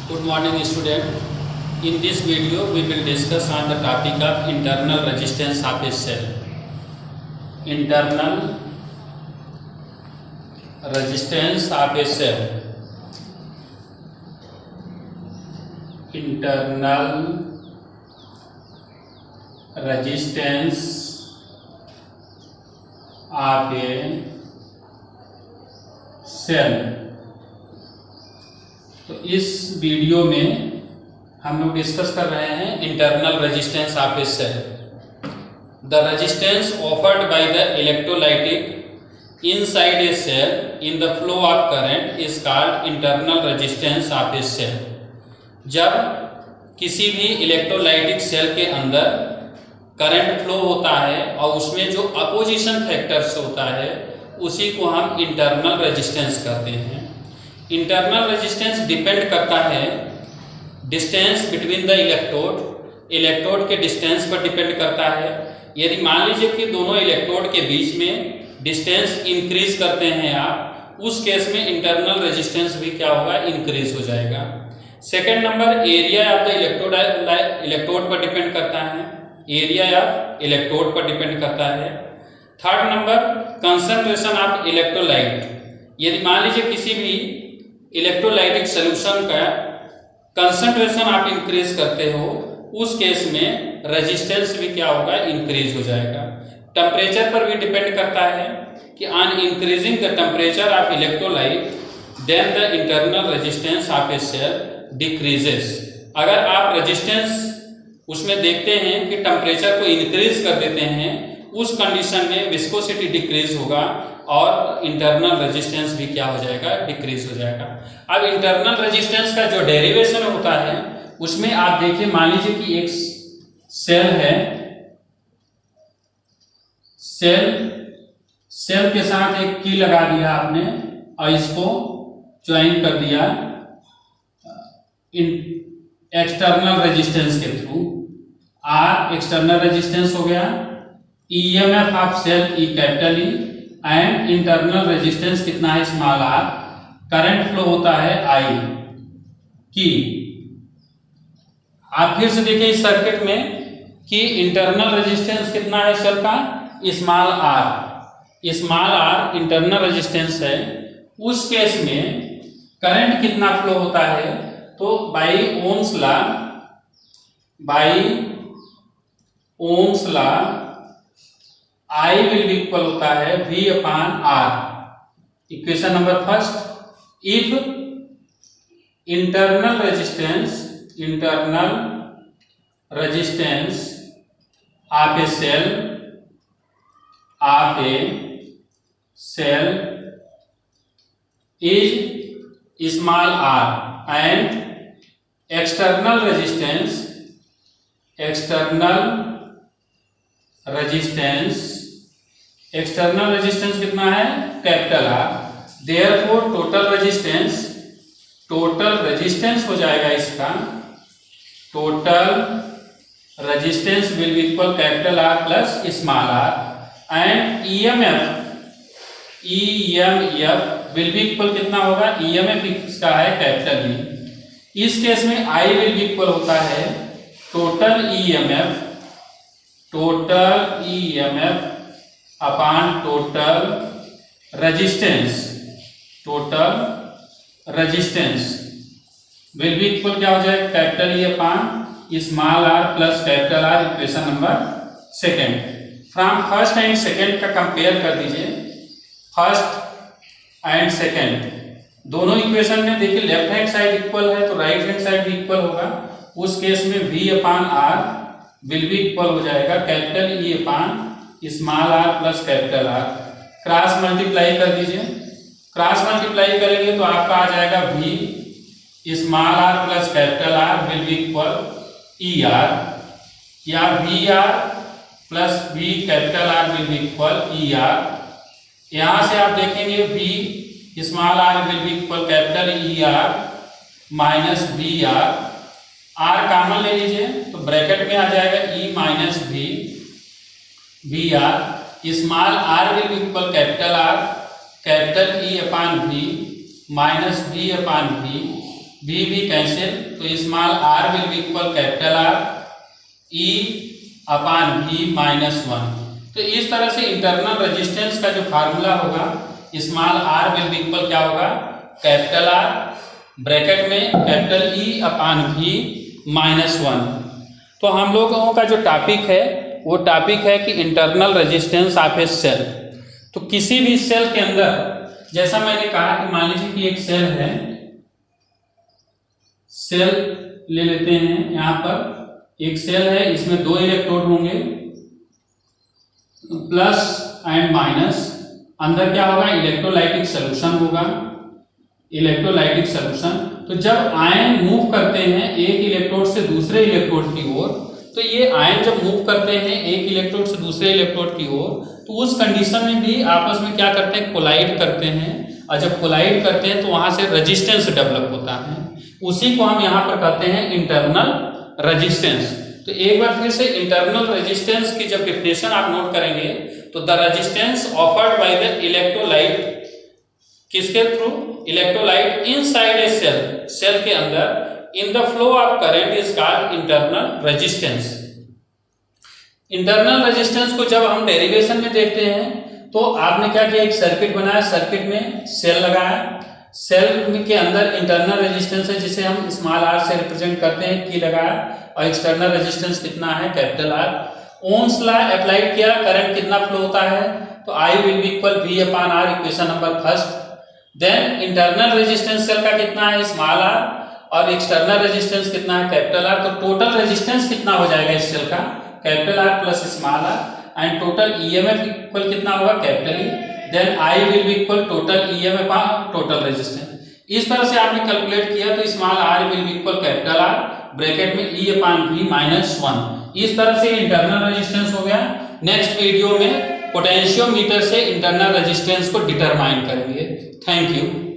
Good morning, student. In this video, we will discuss on the topic of internal resistance of a cell. Internal resistance of a cell. Internal resistance of a cell. तो इस video में हम लोग discuss कर रहे हैं internal resistance of a cell. The resistance offered by the electrolytic inside a cell in the flow of current is called internal resistance of a cell. जब किसी भी इलेक्ट्रोलाइटिक सेल के अंदर करंट फ्लो होता है और उसमें जो अपोजिशन फैक्टर्स होता है उसी को हम इंटरनल रेजिस्टेंस कहते हैं. इंटरनल रेजिस्टेंस डिपेंड करता है डिस्टेंस बिटवीन द इलेक्ट्रोड के डिस्टेंस पर डिपेंड करता है. यदि मान लीजिए कि दोनों इलेक्ट्रोड के बीच में डिस्टेंस इंक्रीज करते हैं आप, उस केस में इंटरनल रेजिस्टेंस भी क्या होगा, इंक्रीज हो जाएगा. Second number, area of the electrode पर डिपेंड करता है. एरिया ऑफ इलेक्ट्रोड पर डिपेंड करता है. Third number, concentration of electrolyte. यदि मान लीजिए किसी भी इलेक्ट्रोलाइटिक सॉल्यूशन का कंसंट्रेशन आप इंक्रीज करते हो, उस केस में रेजिस्टेंस भी क्या होगा, इंक्रीज हो जाएगा. टेम्परेचर पर भी डिपेंड करता है कि on increasing the temperature of electrolyte then the internal resistance of a cell decreases. अगर आप रेजिस्टेंस उसमें देखते हैं कि टेम्परेचर को इंक्रीज कर देते हैं, उस कंडीशन में विस्कोसिटी डिक्रीज होगा और इंटरनल रेजिस्टेंस भी क्या हो जाएगा, डिक्रीज हो जाएगा. अब इंटरनल रेजिस्टेंस का जो डेरिवेशन होता है उसमें आप देखिए, मान लीजिए कि एक सेल है, सेल के साथ एक की लगा दिया आपने और इसको ज्वाइन कर दिया एक्सटर्नल रेजिस्टेंस के थ्रू. आर एक्सटर्नल रेजिस्टेंस हो गया, EMF of cell E capital E, and internal resistance कितना है, स्मॉल आर. करंट फ्लो होता है आई की. आप फिर से देखिए इस सर्किट में कि इंटरनल रेजिस्टेंस कितना है सेल का, small R. Small R internal resistance है. उस केस में करंट कितना फ्लो होता है, तो by ohm's law I will be equal होता है V upon R. Equation number first, if internal resistance of a cell is small r and external resistance कितना है, capital R. Therefore total resistance हो जाएगा इसका, total resistance will be equal capital R plus small R. And EMF will be equal कितना होगा, EMF इसका है capital E. इस केस में आई विल बी इक्वल होता है total EMF upon total resistance will be equal क्या हो जाएगा, capital E upon small are plus capital R. Equation number second. From first and second का कंपेयर कर दीजिए. फर्स्ट एंड सेकेंड दोनों equation में देखिए लेफ्ट हैंड साइड इक्वल है तो राइट हैंड साइड भी इक्वल होगा. उस केस में V upon R will be equal हो जाएगा capital E upon small are plus capital are. Cross multiply कर दीजिए. क्रॉस मल्टीप्लाई करेंगे तो आपका आ जाएगा V small are plus capital R will be equal E r, या V r plus V capital R will be equal E r. यहां से आप देखेंगे V small r will be equal capital E r minus V r. R common ले लीजिए तो bracket में आ जाएगा E minus V r. Small r will be equal capital R, capital E upon V minus V upon we V cancel, तो small r will be equal capital R E upon V minus 1। तो इस तरह से internal resistance का जो formula होगा, small r will be equal क्या होगा, कैपिटल R ब्रैकेट में capital E upon V minus 1। तो हम लोगों का जो टॉपिक है वो टॉपिक है कि internal resistance of a cell. तो किसी भी सेल के अंदर, जैसा मैंने कहा कि मान लीजिए कि एक सेल है, सेल ले लेते हैं, यहाँ पर एक सेल है, इसमें 2 इलेक्ट्रोड होंगे प्लस एंड माइनस। अंदर क्या होगा, इलेक्ट्रोलाइटिक सॉल्यूशन होगा, इलेक्ट्रोलाइटिक सॉल्यूशन। तो जब आयन मूव करते हैं एक इलेक्ट्रोड से दूसरे इलेक्ट्रोड की ओर, तो ये आयन जब मूव करते हैं एक इलेक्ट्रोड से दूसरे इलेक्ट्रोड की ओर, तो उस कंडीशन में भी आपस में क्या करते हैं, कोलाइड करते हैं। और जब कोलाइड करते हैं तो वहां से रेजिस्टेंस डेवलप होता है, उसी को हम यहाँ पर कहते हैं इंटरनल रेजिस्टेंस। तो एक बार फिर से इंटरनल रेजिस्टेंस की जब डेफिनेशन आप नोट करेंगे, तो the resistance offered by the electrolyte, किसके through, electrolyte inside a cell, cell के अंदर, in the flow of current is called internal resistance. Internal resistance को जब हम डेरिवेशन में देखते हैं, तो आपने क्या किया, एक सर्किट बनाया, सर्किट में सेल लगाया, सेल के अंदर इंटरनल रेजिस्टेंस है जिसे हम स्मॉल r से रिप्रेजेंट करते हैं, की लगाया, और एक्सटर्नल रेजिस्टेंस कितना है, capital R। Ohm's law apply किया, करंट कितना फ्लो होता है, तो I will be equal V upon R, equation number first. Then internal resistance cell का कितना है, स्मॉल r, और एक्सटर्नल रेजिस्टेंस कितना है, कैपिटल R। तो टोटल रेजिस्टेंस कितना हो जाएगा इस सेल का, capital R plus small r, and total EMF equal कितना होगा, capital E। Then I will be equal total EMF upon total resistance. इस तरह से आपने कैलकुलेट किया, तो small r will be equal capital R bracket में E अपॉन V माइनस 1। इस तरह से इंटरनल रेजिस्टेंस हो गया। नेक्स्ट वीडियो में पोटेंशियोमीटर से इंटरनल रेजिस्टेंस को डिटरमाइन करेंगे। Thank you.